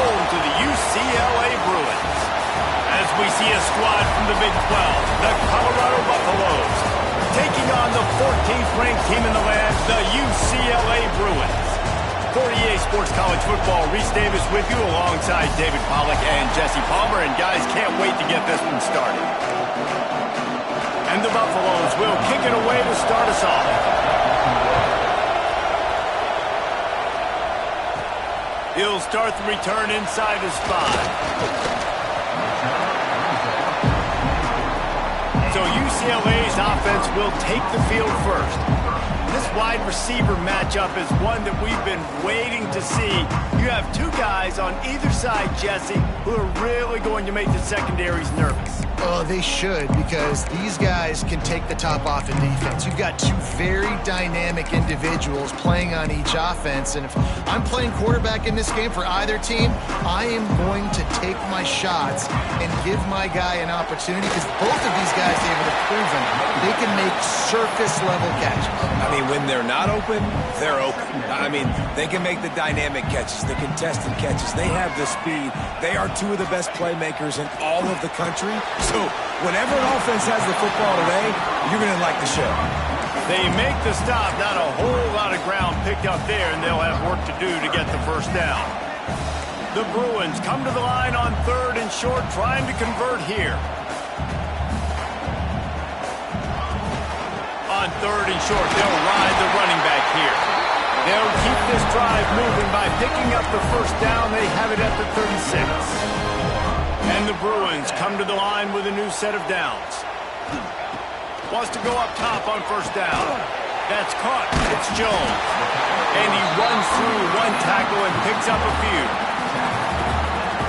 home to the UCLA Bruins. As we see a squad from the Big 12, the Colorado Buffaloes, taking on the 14th ranked team in the land, the UCLA Bruins. For EA Sports College Football, Reese Davis with you alongside David Pollack and Jesse Palmer. And guys, can't wait to get this one started. And the Buffaloes will kick it away to start us off. He'll start the return inside his 5. So UCLA's offense will take the field first. This wide receiver matchup is one that we've been waiting to see. You have two guys on either side, Jesse, who are really going to make the secondaries nervous. Oh, they should, because these guys can take the top off in defense. You've got two very dynamic individuals playing on each offense, and if I'm playing quarterback in this game for either team, I am going to take my shots and give my guy an opportunity, because both of these guys, David, have proven they can make surface-level catches. I mean, when they're not open, they're open. I mean, they can make the dynamic catches, the contested catches. They have the speed. They are two of the best playmakers in all of the country. So whenever an offense has the football today, you're going to like the show. They make the stop. Not a whole lot of ground picked up there, and they'll have work to do to get the first down. The Bruins come to the line on 3rd and short, trying to convert here. On 3rd and short, they'll ride the running back here. They'll keep this drive moving by picking up the first down. They have it at the 36. And the Bruins come to the line with a new set of downs. Wants to go up top on first down. That's caught. It's Jones. And he runs through one tackle and picks up a few.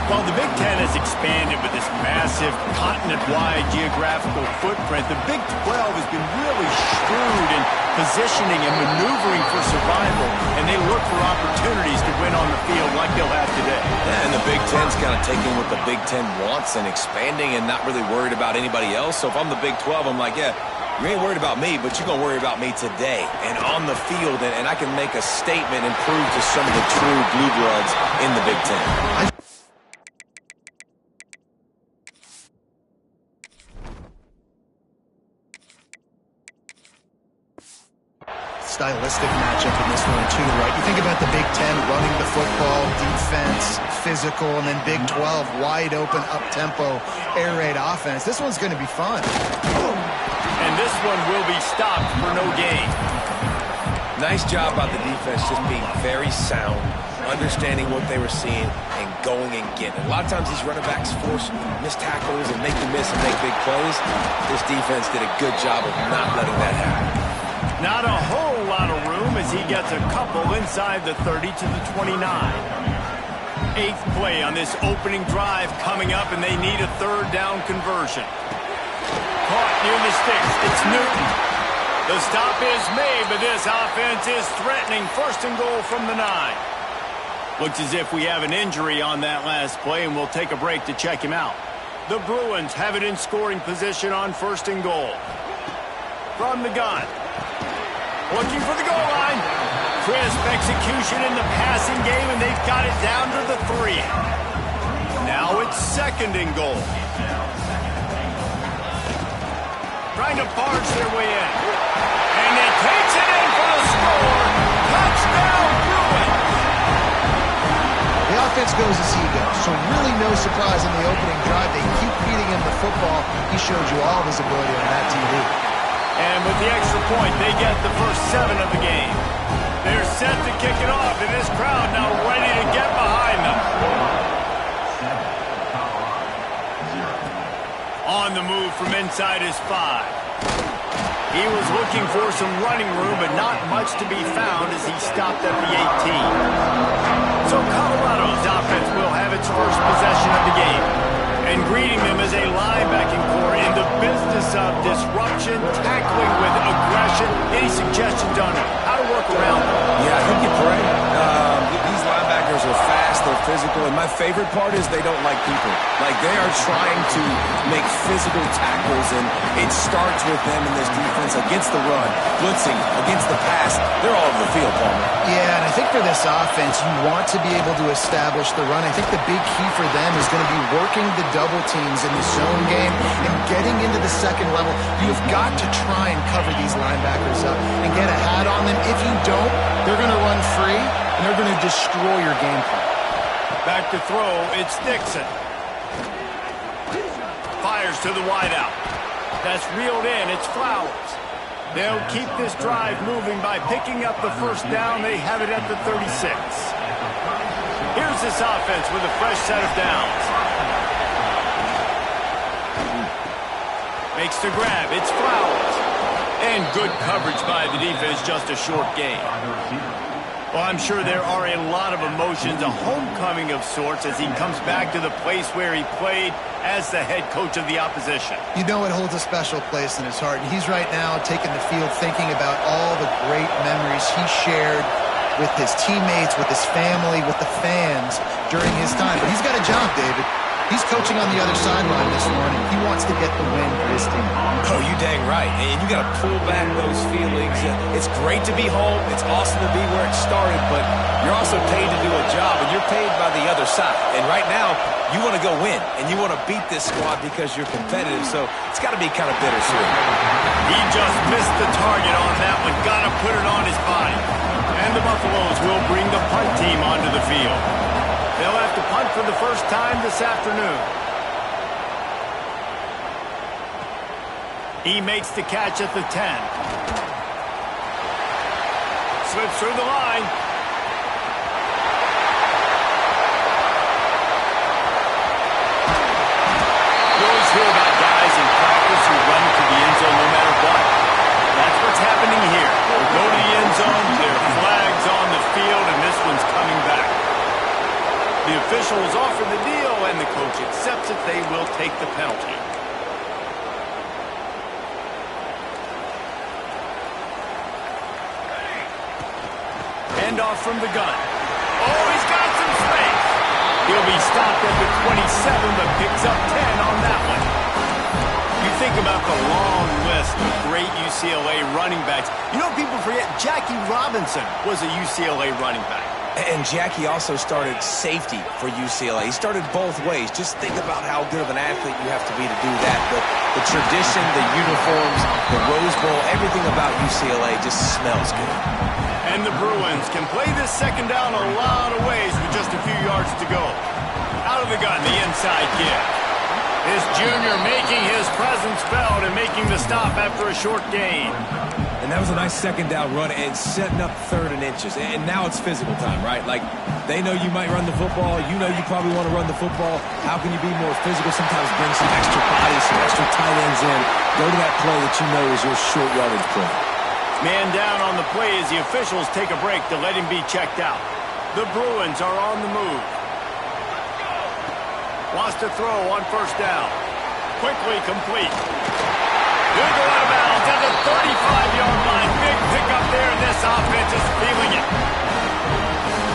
While the Big Ten has expanded with this massive continent-wide geographical footprint, the Big 12 has been really shrewd in positioning and maneuvering for survival, and they look for opportunities to win on the field like they'll have today. Yeah, and the Big Ten's kind of taking what the Big Ten wants and expanding and not really worried about anybody else. So if I'm the Big 12, I'm like, yeah, you ain't worried about me, but you're going to worry about me today and on the field, and I can make a statement and prove to some of the true blue bloods in the Big Ten. Stylistic matchup in this one too, right? You think about the Big Ten running the football, defense, physical, and then Big 12 wide open, up-tempo, air raid offense. This one's going to be fun. And this one will be stopped for no gain. Nice job by the defense, just being very sound, understanding what they were seeing, and going and getting it. A lot of times these running backs force missed tackles and make you miss and make big plays. This defense did a good job of not letting that happen. Not a whole lot of room as he gets a couple inside the 30 to the 29. 8th play on this opening drive coming up, and they need a 3rd down conversion. Caught near the sticks. It's Newton. The stop is made, but this offense is threatening 1st and goal from the 9. Looks as if we have an injury on that last play, and we'll take a break to check him out. The Bruins have it in scoring position on 1st and goal. From the gun. Looking for the goal line. Crisp execution in the passing game, and they've got it down to the 3. Now it's 2nd and goal. Trying to barge their way in. And it takes it in for the score. Touchdown, Bruins. The offense goes as he goes, so really no surprise in the opening drive. They keep feeding him the football. He showed you all of his ability on that TV. And with the extra point, they get the first 7 of the game. They're set to kick it off, and this crowd now ready to get behind them. On the move from inside his 5. He was looking for some running room, but not much to be found as he stopped at the 18. So Colorado's offense will have its first possession of the game. And greeting them as a linebacking core in the business of disruption, tackling with aggression. Any suggestions on how to work around them? Yeah, I think you pray. These linebackers are fast, they're physical. physical, and my favorite part is they don't like people. Like, they are trying to make physical tackles, and it starts with them in this defense against the run, blitzing, against the pass. They're all over the field, Palmer. Yeah, and I think for this offense, you want to be able to establish the run. I think the big key for them is going to be working the double teams in the zone game and getting into the second level. You've got to try and cover these linebackers up and get a hat on them. If you don't, they're going to run free, and they're going to destroy your game plan. Back to throw, it's Dixon. Fires to the wideout. That's reeled in, it's Flowers. They'll keep this drive moving by picking up the first down. They have it at the 36. Here's this offense with a fresh set of downs. Makes the grab, it's Flowers. And good coverage by the defense, just a short gain. Well, I'm sure there are a lot of emotions, a homecoming of sorts as he comes back to the place where he played as the head coach of the opposition. You know it holds a special place in his heart, and he's right now taking the field thinking about all the great memories he shared with his teammates, with his family, with the fans during his time. But he's got a job, David. He's coaching on the other sideline this morning. He wants to get the win for his team. Oh, you dang right. And you got to pull back those feelings. It's great to be home. It's awesome to be where it started, but you're also paid to do a job, and you're paid by the other side. And right now, you want to go win, and you want to beat this squad because you're competitive, so it's got to be kind of bittersweet. He just missed the target on that one. Got to put it on his body. And the Buffaloes will bring the punt team onto the field. They'll have to punt for the first time this afternoon. He makes the catch at the 10. Slips through the line. You always hear about guys in practice who run to the end zone no matter what. That's what's happening here. They'll go to the end zone, their flag's on the field, and this one's coming back. The officials offer the deal, and the coach accepts it. They will take the penalty. Hand off from the gun. Oh, he's got some space. He'll be stopped at the 27, but picks up 10 on that one. You think about the long list of great UCLA running backs. You know, people forget Jackie Robinson was a UCLA running back. And Jackie also started safety for UCLA. He started both ways. Just think about how good of an athlete you have to be to do that. But the tradition, the uniforms, the Rose Bowl, everything about UCLA just smells good. And the Bruins can play this second down a lot of ways with just a few yards to go. Out of the gun, the inside give. This junior making his presence felt and making the stop after a short gain. And that was a nice second down run and setting up 3rd and inches. And now it's physical time, right? Like, they know you might run the football. You know you probably want to run the football. How can you be more physical? Sometimes bring some extra bodies, some extra tight ends in. Go to that play that you know is your short yardage play. Man down on the play as the officials take a break to let him be checked out. The Bruins are on the move. Wants to throw on first down. Quickly complete. He'll go out of bounds at the 35-yard line. Big pickup there, and this offense is feeling it.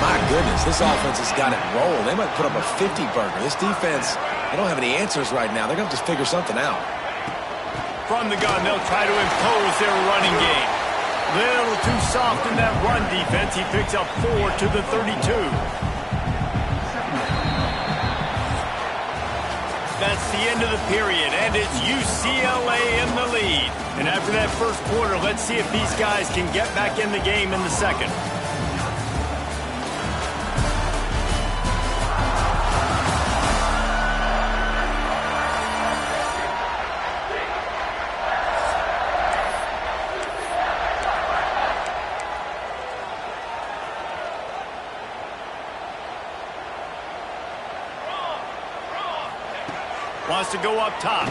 My goodness, this offense has got it rolling. They might put up a 50-burger. This defense, they don't have any answers right now. They're going to have to figure something out. From the gun, they'll try to impose their running game. Little too soft in that run defense. He picks up 4 to the 32. That's the end of the period, and it's UCLA in the lead. And after that first quarter, let's see if these guys can get back in the game in the second. Wants to go up top.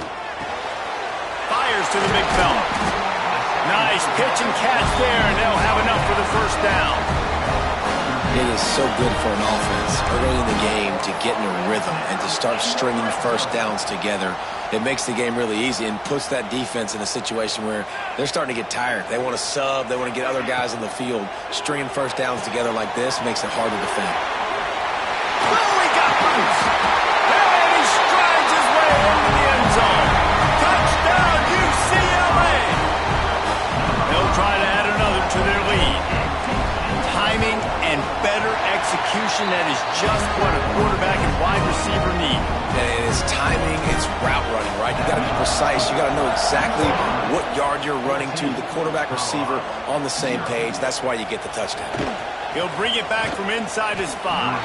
Fires to the big fella. Nice pitch and catch there, and they'll have enough for the first down. It is so good for an offense early in the game to get in a rhythm and to start stringing first downs together. It makes the game really easy and puts that defense in a situation where they're starting to get tired. They want to sub. They want to get other guys in the field. Stringing first downs together like this makes it hard to defend. Oh, he combination that is just what a quarterback and wide receiver need. And it's timing, it's route running, right? You got to be precise. You got to know exactly what yard you're running to. The quarterback receiver on the same page. That's why you get the touchdown. He'll bring it back from inside his spot.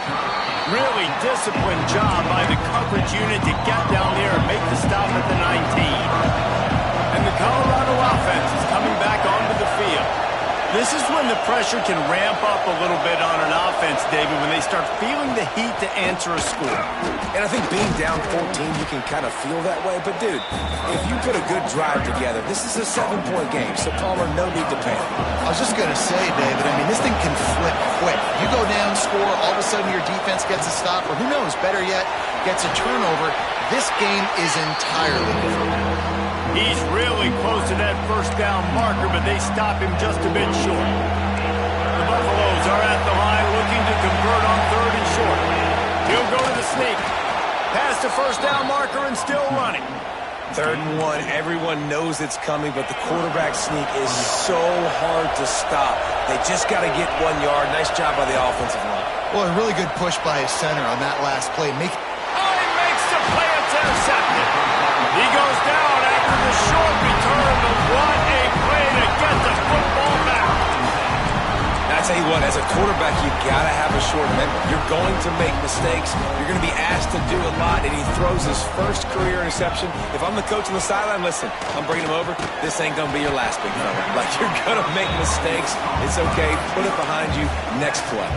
Really disciplined job by the coverage unit to get down there and make the stop at the 19. And the Colorado offense is coming back onto the field. This is when the pressure can ramp up a little bit on an offense, David, when they start feeling the heat to answer a score. And I think being down 14, you can kind of feel that way. But, dude, if you put a good drive together, this is a 7-point game, so Palmer, no need to panic. I was just going to say, David, I mean, this thing can flip quick. You go down, score, all of a sudden your defense gets a stop, or who knows, better yet, gets a turnover. This game is entirely different. He's really close to that first down marker, but they stop him just a bit short. The Buffaloes are at the line looking to convert on 3rd and short. He'll go to the sneak. Past the first down marker and still running. 3rd and 1, everyone knows it's coming, but the quarterback sneak is so hard to stop. They just got to get 1 yard. Nice job by the offensive line. Well, a really good push by his center on that last play. He makes the play. It's intercepted. He goes down after the short return, but what a play to get the football back. I tell you what, as a quarterback, you got to have a short memory. You're going to make mistakes. You're going to be asked to do a lot, and he throws his first career interception. If I'm the coach on the sideline, listen, I'm bringing him over. This ain't going to be your last, big fella. Like, you're going to make mistakes. It's okay. Put it behind you. Next play.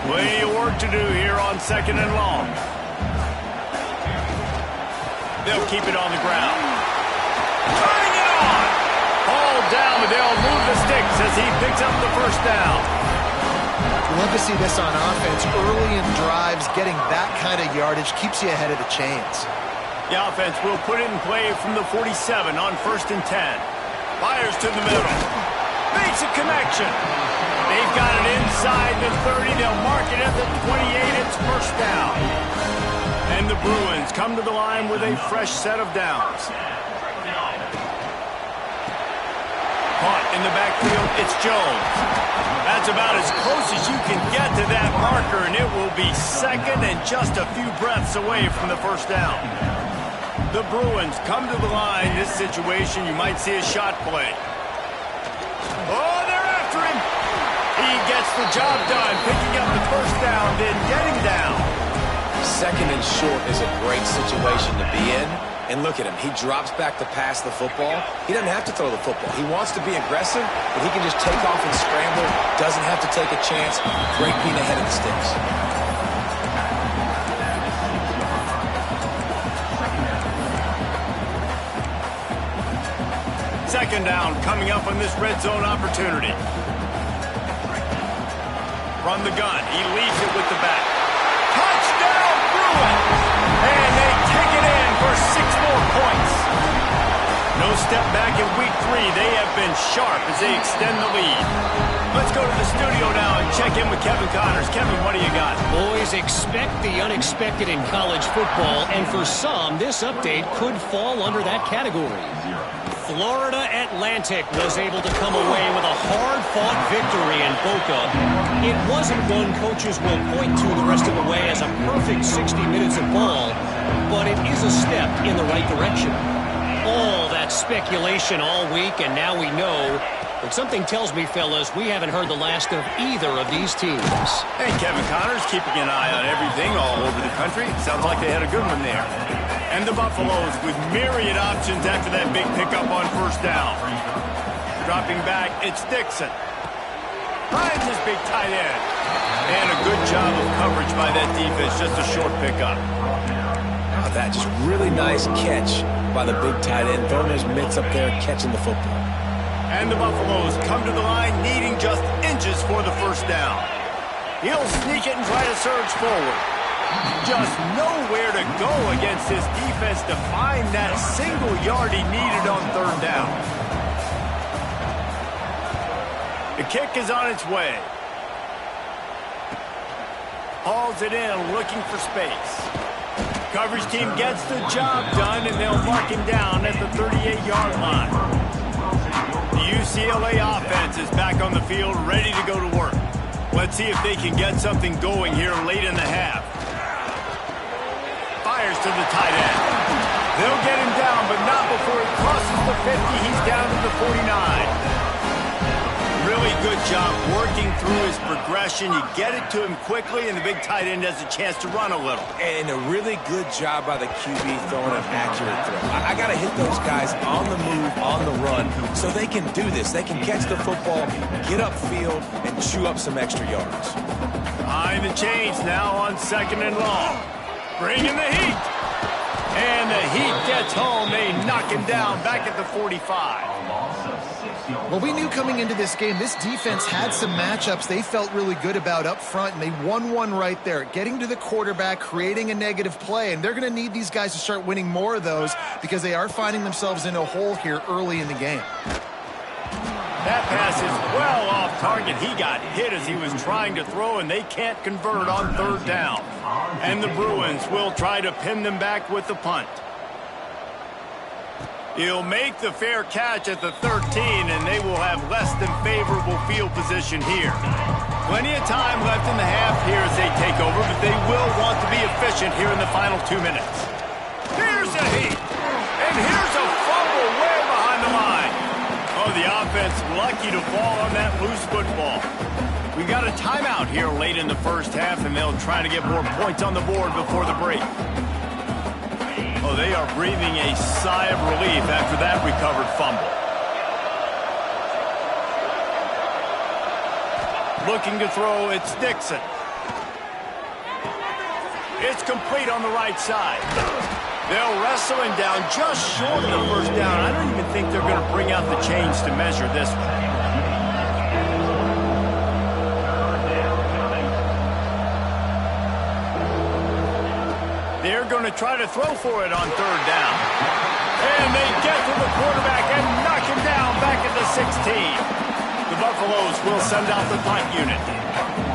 Plenty of work to do here on 2nd and long. They'll keep it on the ground. Turning it on. Ball down, but they'll move the sticks as he picks up the first down. We love to see this on offense. Early in drives, getting that kind of yardage keeps you ahead of the chains. The offense will put it in play from the 47 on 1st and 10. Fires to the middle. Makes a connection. They've got it inside the 30. They'll mark it at the 28. It's first down. And the Bruins come to the line with a fresh set of downs. Caught in the backfield, it's Jones. That's about as close as you can get to that marker, and it will be 2nd and just a few breaths away from the first down. The Bruins come to the line. This situation, you might see a shot play. Oh, they're after him. He gets the job done, picking up the first down, then getting down. 2nd and short is a great situation to be in. And look at him. He drops back to pass the football. He doesn't have to throw the football. He wants to be aggressive, but he can just take off and scramble. Doesn't have to take a chance. Great being ahead of the sticks. Second down coming up on this red zone opportunity. From the gun, he leaves it with the back. Touchdown, Bruins! And they kick it in for 6 more points. No step back in week 3. They have been sharp as they extend the lead. Let's go to the studio now and check in with Kevin Connors. Kevin, what do you got? Boys, expect the unexpected in college football, and for some, this update could fall under that category. Florida Atlantic was able to come away with a hard-fought victory in Boca. It wasn't one coaches will point to the rest of the way as a perfect 60 minutes of ball, but it is a step in the right direction. All that speculation all week, and now we know. But something tells me, fellas, we haven't heard the last of either of these teams. Hey, Kevin Connors, keeping an eye on everything all over the country. Sounds like they had a good one there. And the Buffaloes with myriad options after that big pickup on first down. Dropping back, it's Dixon. Finds his big tight end. And a good job of coverage by that defense, just a short pickup. Oh, that just really nice catch by the big tight end. Throwing his mitts up there, catching the football. And the Buffaloes come to the line needing just inches for the first down. He'll sneak it and try to surge forward. Just nowhere to go against this defense to find that single yard he needed on third down. The kick is on its way. Hauls it in, looking for space. Coverage team gets the job done, and they'll mark him down at the 38-yard line. The UCLA offense is back on the field, ready to go to work. Let's see if they can get something going here late in the half. Fires to the tight end. They'll get him down, but not before he crosses the 50. He's down to the 49. Really good job working through his progression. You get it to him quickly, and the big tight end has a chance to run a little. And a really good job by the QB throwing an accurate throw. I got to hit those guys on the move, on the run, so they can do this. They can catch the football, get upfield, and chew up some extra yards. Behind the chains now on 2nd and long. Bringing the heat. And the heat gets home. They knock him down back at the 45. Well, we knew coming into this game, this defense had some matchups they felt really good about up front, and they won one right there, getting to the quarterback, creating a negative play, and they're going to need these guys to start winning more of those because they are finding themselves in a hole here early in the game. That pass is well off target. He got hit as he was trying to throw, and they can't convert on 3rd down. And the Bruins will try to pin them back with the punt. He'll make the fair catch at the 13, and they will have less than favorable field position here. Plenty of time left in the half here as they take over, but they will want to be efficient here in the final 2 minutes. Here's a heat, and here's a fumble way behind the line. Oh, the offense lucky to fall on that loose football. We got a timeout here late in the first half, and they'll try to get more points on the board before the break. Oh, they are breathing a sigh of relief after that recovered fumble. Looking to throw, it's Dixon. It's complete on the right side. They'll wrestle him down just short of the 1st down. I don't even think they're going to bring out the chains to measure this one. They're going to try to throw for it on 3rd down. And they get to the quarterback and knock him down back at the 16. The Buffaloes will send out the punt unit.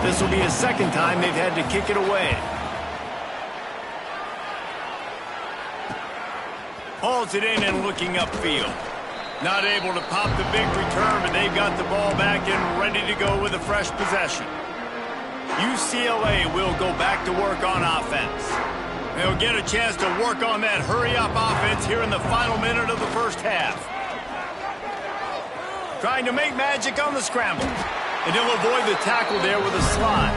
This will be the 2nd time they've had to kick it away. Hauls it in and looking upfield. Not able to pop the big return, but they've got the ball back and ready to go with a fresh possession. UCLA will go back to work on offense. They'll get a chance to work on that hurry-up offense here in the final minute of the first half. Trying to make magic on the scramble. And he'll avoid the tackle there with a slide.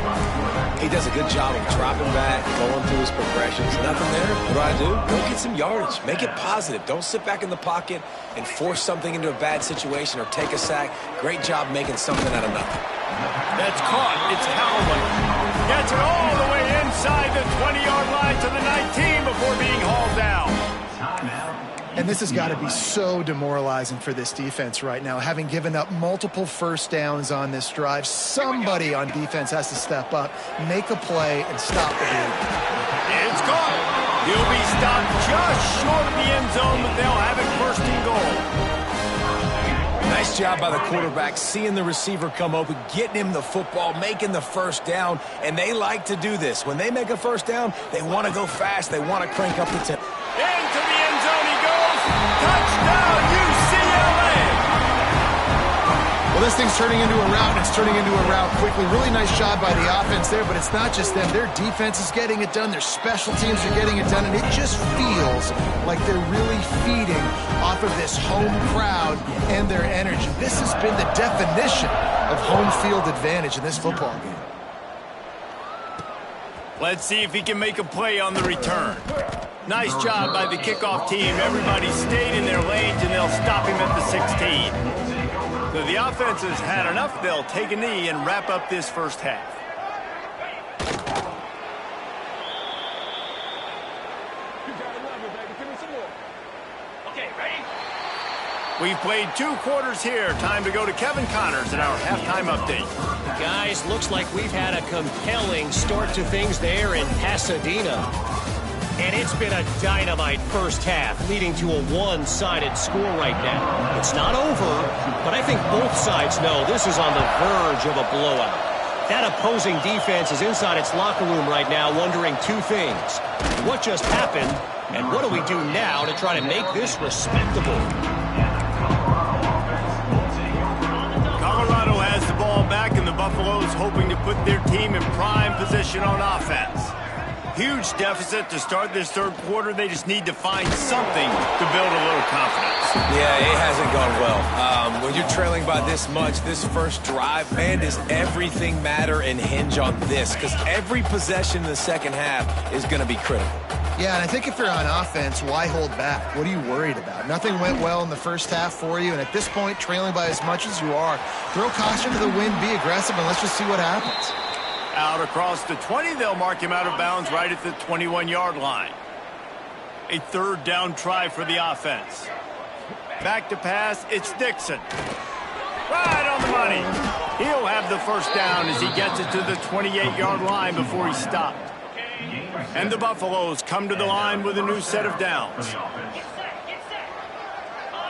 He does a good job of dropping back, going through his progressions. Nothing there. What do? Go get some yardage. Make it positive. Don't sit back in the pocket and force something into a bad situation or take a sack. Great job making something out of nothing. That's caught. It's Howland. Gets it all the way inside the 20-yard line to the 19 before being hauled down. And this has got to be so demoralizing for this defense right now. Having given up multiple 1st downs on this drive, somebody on defense has to step up, make a play, and stop the bleed. It's caught. He'll be stopped just short of the end zone, but they'll have it 1st and goal. Nice job by the quarterback, seeing the receiver come open, getting him the football, making the 1st down, and they like to do this. When they make a 1st down, they want to go fast. They want to crank up the tempo. Into the end zone he goes. Touchdown, UCLA! Well, this thing's turning into a rout, and it's turning into a rout quickly. Really nice job by the offense there, but it's not just them. Their defense is getting it done. Their special teams are getting it done, and it just feels like they're really feeding off of this home crowd and their energy. This has been the definition of home field advantage in this football game. Let's see if he can make a play on the return. Nice job by the kickoff team. Everybody stayed in their lanes, and they'll stop him at the 16. So the offense has had enough. They'll take a knee and wrap up this first half. Okay, ready? We've played 2 quarters here. Time to go to Kevin Connors in our halftime update. Guys, looks like we've had a compelling start to things there in Pasadena. And it's been a dynamite first half, leading to a one-sided score right now. It's not over, but I think both sides know this is on the verge of a blowout. That opposing defense is inside its locker room right now wondering 2 things. What just happened, and what do we do now to try to make this respectable? Colorado has the ball back, and the Buffalo's hoping to put their team in prime position on offense. Huge deficit to start this third quarter. They just need to find something to build a little confidence. Yeah, it hasn't gone well. When you're trailing by this much, this first drive, man, does everything matter and hinge on this? Because every possession in the second half is going to be critical. Yeah, and I think if you're on offense, why hold back? What are you worried about? Nothing went well in the first half for you, and at this point, trailing by as much as you are, throw caution to the wind, be aggressive, and let's just see what happens. Out across the 20, they'll mark him out of bounds right at the 21-yard line. A third down try for the offense. Back to pass, it's Dixon. Right on the money. He'll have the first down as he gets it to the 28-yard line before he's stopped. And the Buffaloes come to the line with a new set of downs.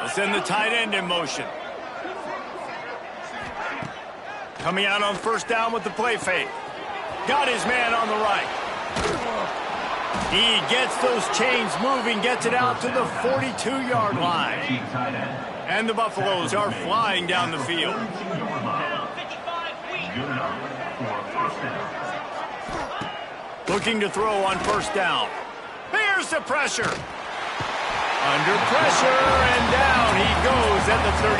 Let's send the tight end in motion. Coming out on first down with the play fake. Got his man on the right. He gets those chains moving, gets it out to the 42-yard line. And the Buffaloes are flying down the field. Looking to throw on first down. Here's the pressure. Under pressure, and down he goes at the 33.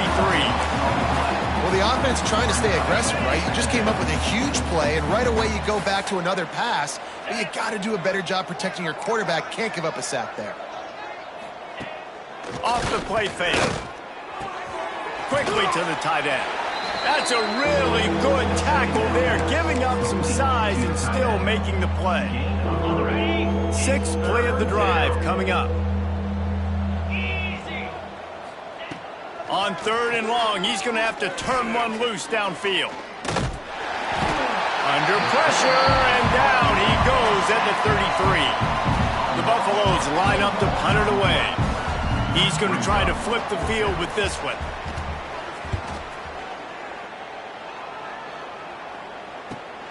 Well, the offense trying to stay aggressive, right? You just came up with a huge play, and right away you go back to another pass. But you got to do a better job protecting your quarterback. Can't give up a sack there. Off the play fake. Quickly to the tight end. That's a really good tackle there, giving up some size and still making the play. Sixth play of the drive coming up. On third and long, he's going to have to turn one loose downfield. Under pressure, and down he goes at the 33. The Buffaloes line up to punt it away. He's going to try to flip the field with this one.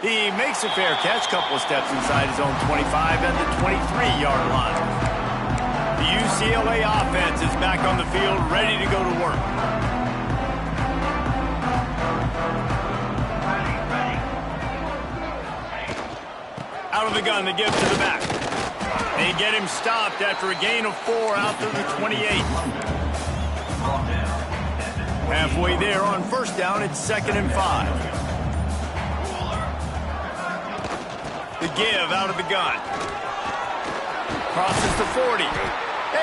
He makes a fair catch, couple of steps inside his own 25 at the 23-yard line. The UCLA offense is back on the field, ready to go to work. Out of the gun, they give to the back. They get him stopped after a gain of 4 out to the 28. Halfway there on first down, it's 2nd and 5. The give out of the gun. Crosses the 40.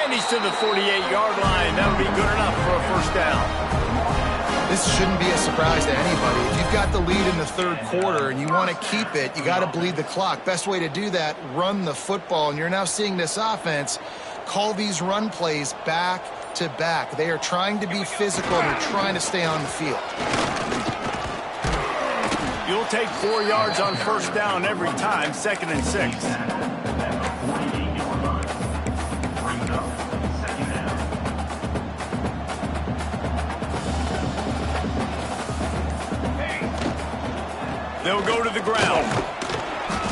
And he's to the 48-yard line. That'll be good enough for a first down. This shouldn't be a surprise to anybody. If you've got the lead in the third quarter and you want to keep it, you got to bleed the clock. Best way to do that, run the football. And you're now seeing this offense call these run plays back to back. They are trying to be physical and they're trying to stay on the field. You'll take 4 yards on first down every time, 2nd and 6. They'll go to the ground.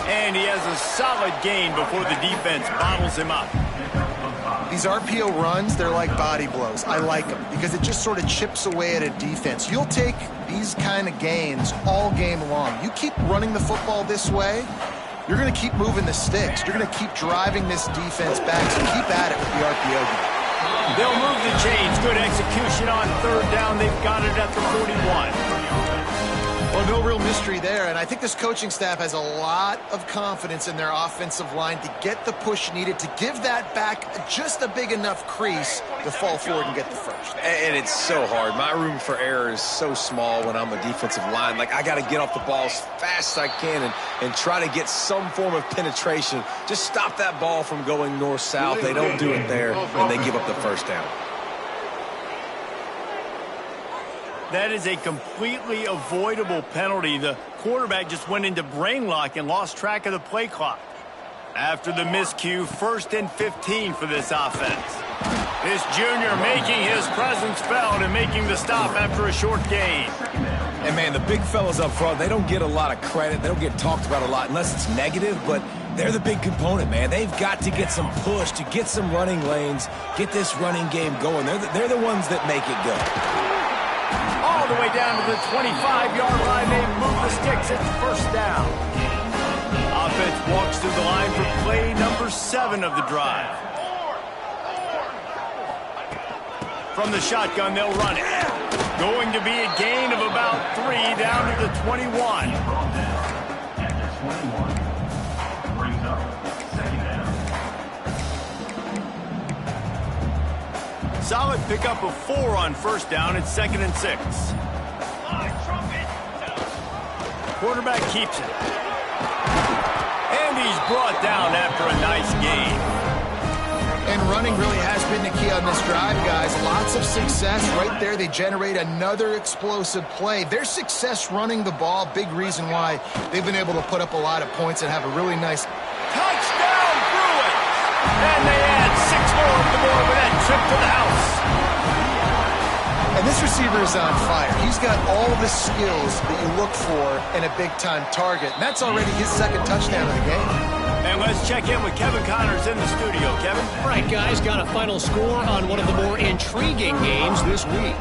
And he has a solid gain before the defense bottles him up. These RPO runs, they're like body blows. I like them because it just sort of chips away at a defense. You'll take these kind of gains all game long. You keep running the football this way, you're going to keep moving the sticks. You're going to keep driving this defense back, so keep at it with the RPO game. They'll move the chains. Good execution on third down. They've got it at the 41. Well, no real mystery there, and I think this coaching staff has a lot of confidence in their offensive line to get the push needed, to give that back just a big enough crease to fall forward and get the first. And it's so hard. My room for error is so small when I'm a defensive line. Like, I got to get off the ball as fast as I can and try to get some form of penetration. Just stop that ball from going north-south. They don't do it there, and they give up the first down. That is a completely avoidable penalty. The quarterback just went into brain lock and lost track of the play clock. After the miscue, 1st and 15 for this offense. This junior making his presence felt and making the stop after a short gain. And, man, the big fellas up front, they don't get a lot of credit. They don't get talked about a lot unless it's negative, but they're the big component, man. They've got to get some push, to get some running lanes, get this running game going. They're the ones that make it go. All all the way down to the 25-yard line. They move the sticks. It's first down. Offense walks through the line for play number 7 of the drive. From the shotgun, they'll run it. Going to be a gain of about 3 down to the 21. Solid pickup of 4 on first down. It's 2nd and 6. Quarterback keeps it. And he's brought down after a nice gain. And running really has been the key on this drive, guys. Lots of success right there. They generate another explosive play. Their success running the ball, big reason why they've been able to put up a lot of points and have a really nice touchdown Bruins. And they add 6 more on the board with that trip to the house. And this receiver is on fire. He's got all the skills that you look for in a big-time target. And that's already his 2nd touchdown of the game. And let's check in with Kevin Connors in the studio. Kevin? All right, guys, got a final score on one of the more intriguing games this week.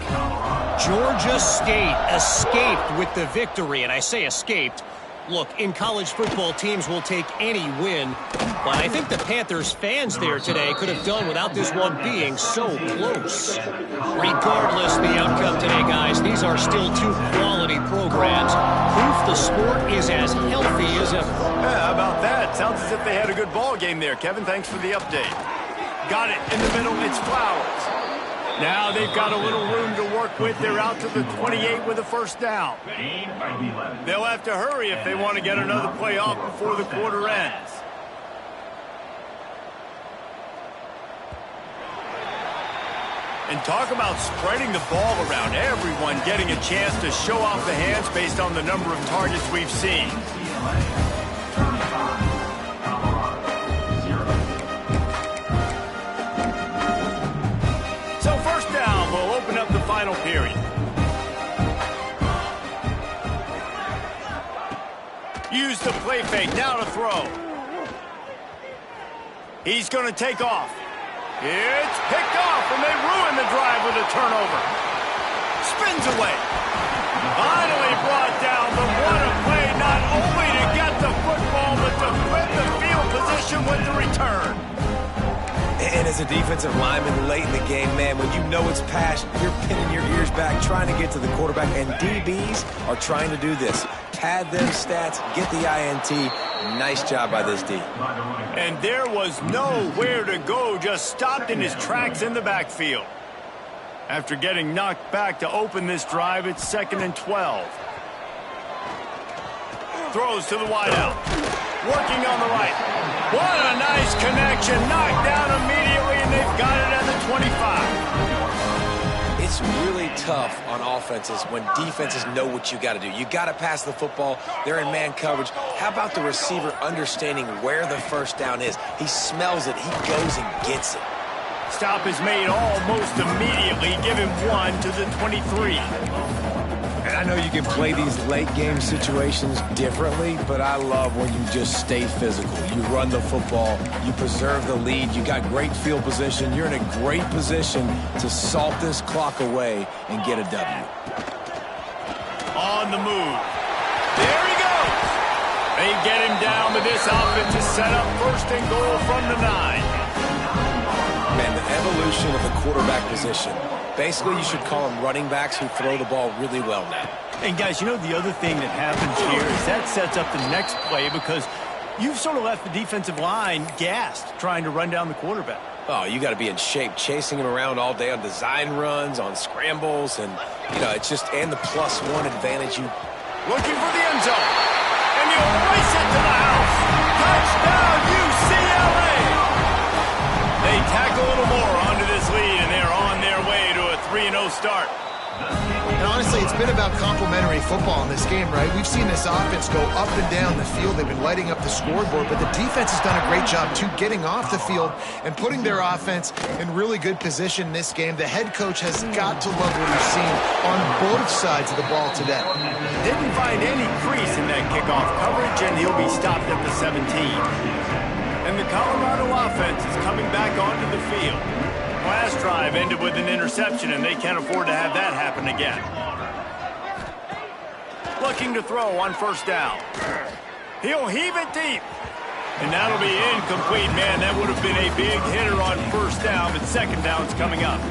Georgia State escaped with the victory, and I say escaped. Look, in college football, teams will take any win, but I think the Panthers fans there today could have done without this one being so close. Regardless the outcome today, guys, these are still 2 quality programs. Proof the sport is as healthy as ever. Yeah, how about that? Sounds as if they had a good ball game there. Kevin, thanks for the update. Got it in the middle. It's Flowers. Now they've got a little room to work with. They're out to the 28 with a first down. They'll have to hurry if they want to get another play off before the quarter ends. And talk about spreading the ball around. Everyone getting a chance to show off the hands based on the number of targets we've seen. Final period. Use the play fake. Now to throw. He's going to take off. It's picked off, and they ruin the drive with a turnover. Spins away. Finally brought down, but what a play, not only to get the football, but to flip the field position with the return. And as a defensive lineman late in the game, man, when you know it's past, you're pinning your ears back, trying to get to the quarterback, and DBs are trying to do this. Pad them stats, get the INT. Nice job by this D. And there was nowhere to go, just stopped in his tracks in the backfield. After getting knocked back to open this drive, it's 2nd and 12. Throws to the wideout. Working on the right. What a nice connection. Knocked down immediately, and they've got it at the 25. It's really tough on offenses when defenses know what you got to do. You got to pass the football. They're in man coverage. How about the receiver understanding where the first down is? He smells it. He goes and gets it. Stop is made almost immediately. Give him 1 to the 23. And I know you can play these late game situations differently, but I love when you just stay physical. You run the football, you preserve the lead, you got great field position, you're in a great position to salt this clock away and get a W. On the move. There he goes. They get him down, but this offense is set up 1st and goal from the 9. Man, the evolution of the quarterback position. Basically, you should call them running backs who throw the ball really well now. And, guys, you know the other thing that happens here is that sets up the next play because you've sort of left the defensive line gassed trying to run down the quarterback. Oh, you got to be in shape, chasing him around all day on design runs, on scrambles, and, you know, it's just, and the +1 advantage. Looking for the end zone. And he'll race it to the house. Touchdown, UCLA! They tack a little more onto this lead, and they're on their way to a 3-0 start. And honestly, it's been about complementary football in this game, right? We've seen this offense go up and down the field. They've been lighting up the scoreboard, but the defense has done a great job, too, getting off the field and putting their offense in really good position in this game. The head coach has got to love what he's seen on both sides of the ball today. Didn't find any crease in that kickoff coverage, and he'll be stopped at the 17. And the Colorado offense is coming back onto the field. Last drive ended with an interception, and they can't afford to have that happen again. Looking to throw on first down. He'll heave it deep. And that'll be incomplete, man. That would have been a big hitter on first down, but second down's coming up.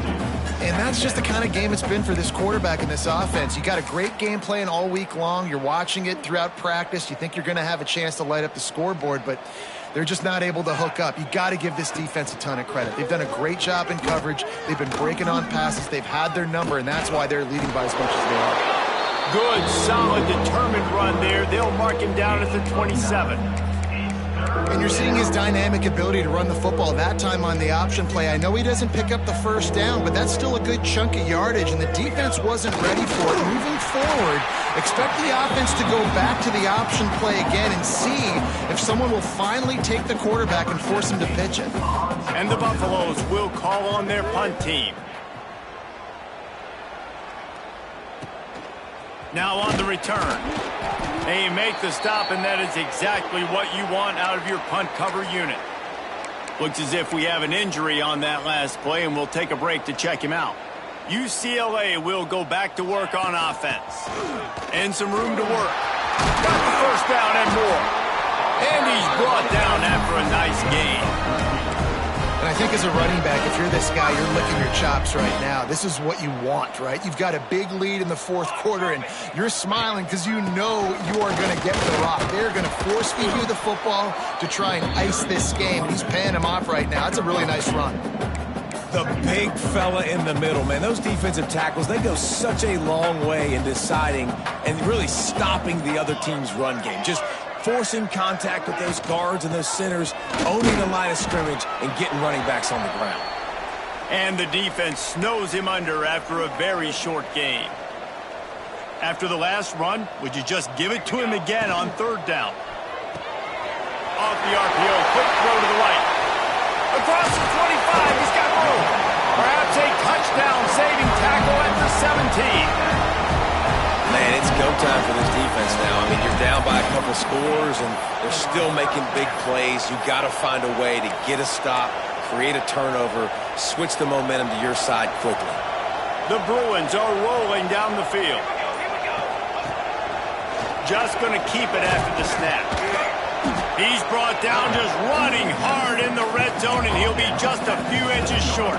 And that's just the kind of game it's been for this quarterback in this offense. You got a great game plan all week long. You're watching it throughout practice. You think you're going to have a chance to light up the scoreboard, but they're just not able to hook up. You got to give this defense a ton of credit. They've done a great job in coverage. They've been breaking on passes. They've had their number, and that's why they're leading by as much as they are. Good, solid, determined run there. They'll mark him down at the 27. And you're seeing his dynamic ability to run the football, that time on the option play. I know he doesn't pick up the first down, but that's still a good chunk of yardage, and the defense wasn't ready for it. Moving forward, expect the offense to go back to the option play again and see if someone will finally take the quarterback and force him to pitch it. And the Buffaloes will call on their punt team. Now on the return. They make the stop, and that is exactly what you want out of your punt cover unit. Looks as if we have an injury on that last play, and we'll take a break to check him out. UCLA will go back to work on offense. And some room to work. Got the first down and more. And he's brought down after a nice gain. And I think as a running back, if you're this guy, you're licking your chops right now. This is what you want, right? You've got a big lead in the fourth quarter, and you're smiling because you know you are going to get the rock. They're going to force feed you the football to try and ice this game. He's paying him off right now. It's a really nice run. The big fella in the middle, man. Those defensive tackles, they go such a long way in deciding and really stopping the other team's run game. Just forcing contact with those guards and those centers, owning the line of scrimmage, and getting running backs on the ground. And the defense snows him under after a very short gain. After the last run, would you just give it to him again on third down? Off the RPO, quick throw to the right. Across the 25, he's got room. Perhaps a touchdown-saving tackle at the 17. Man, it's go time for this defense now. I mean, you're down by a couple scores, and they're still making big plays. You've got to find a way to get a stop, create a turnover, switch the momentum to your side quickly. The Bruins are rolling down the field. Just going to keep it after the snap. He's brought down just running hard in the red zone, and he'll be just a few inches short.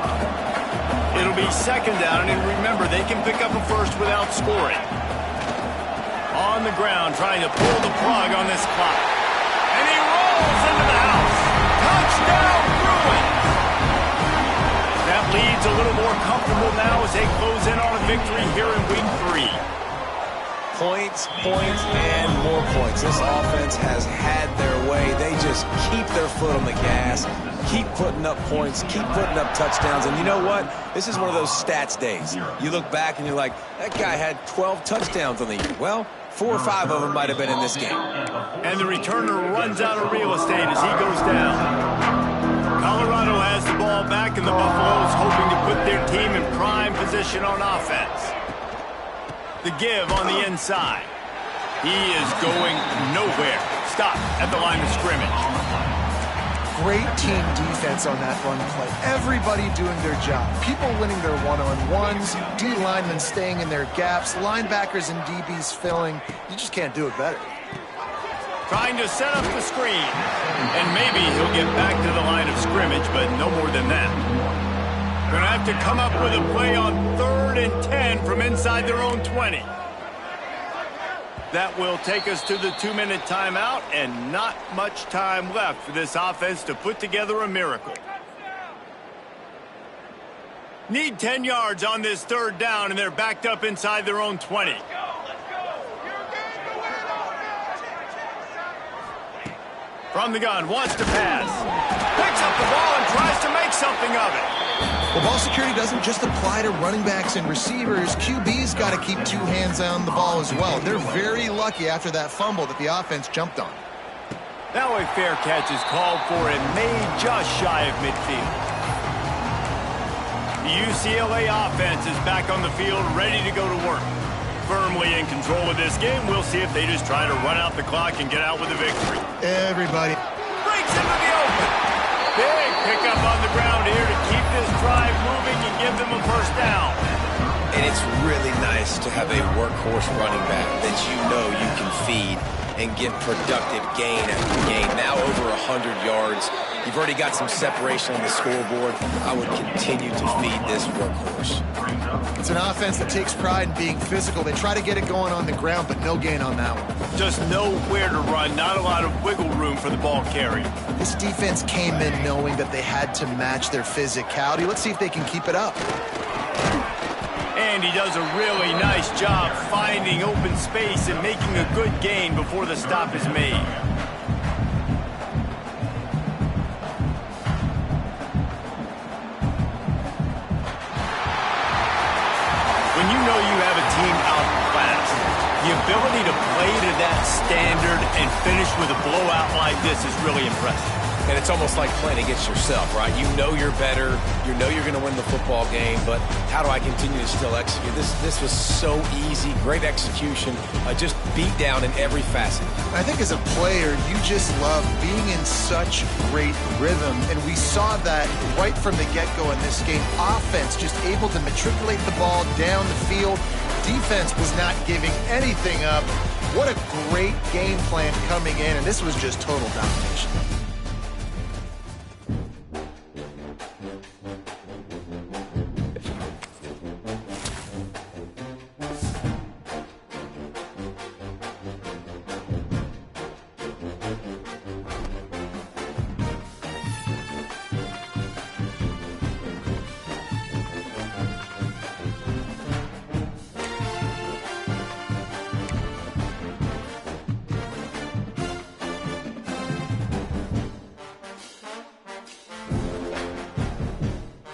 It'll be second down, and remember, they can pick up a first without scoring. On the ground, trying to pull the plug on this clock. And he rolls into the house. Touchdown, Bruins! That lead's a little more comfortable now as they close in on a victory here in Week 3. Points, and more points. This offense has had their way. They just keep their foot on the gas, keep putting up points, keep putting up touchdowns. And you know what? This is one of those stats days. You look back and you're like, that guy had 12 touchdowns on the year. Well, 4 or 5 of them might have been in this game. And the returner runs out of real estate as he goes down. Colorado has the ball back, and the Buffaloes hoping to put their team in prime position on offense. The give on the inside. He is going nowhere. Stop at the line of scrimmage. Great team defense on that run play. Everybody doing their job. People winning their one-on-ones, D linemen staying in their gaps, linebackers and DBs filling. You just can't do it better. Trying to set up the screen. And maybe he'll get back to the line of scrimmage, but no more than that. Going to have to come up with a play on 3rd and 10 from inside their own 20. That will take us to the 2-minute timeout, and not much time left for this offense to put together a miracle. Need 10 yards on this 3rd down, and they're backed up inside their own 20. From the gun, wants to pass. Picks up the ball and tries to make something of it. Well, ball security doesn't just apply to running backs and receivers. QB's got to keep 2 hands on the ball as well. They're very lucky after that fumble that the offense jumped on. Now a fair catch is called for and made just shy of midfield. The UCLA offense is back on the field, ready to go to work. Firmly in control of this game. We'll see if they just try to run out the clock and get out with a victory. Everybody breaks into the open. Big pickup on the ground here to keep this drive moving and give them a first down. And it's really nice to have a workhorse running back that you know you can feed and get productive gain after gain. Now over 100 yards. You've already got some separation on the scoreboard. I would continue to feed this workhorse. It's an offense that takes pride in being physical. They try to get it going on the ground, but no gain on that one. Just nowhere to run, not a lot of wiggle room for the ball carrier. This defense came in knowing that they had to match their physicality. Let's see if they can keep it up. And he does a really nice job finding open space and making a good gain before the stop is made. When you know you have a team outclassed, the ability to play to that standard and finish with a blowout like this is really impressive. And it's almost like playing against yourself, right? You know you're better. You know you're going to win the football game, but how do I continue to still execute? This was so easy. Great execution. Just beat down in every facet. I think as a player, you just love being in such great rhythm, and we saw that right from the get-go in this game. Offense just able to matriculate the ball down the field. Defense was not giving anything up. What a great game plan coming in, and this was just total domination.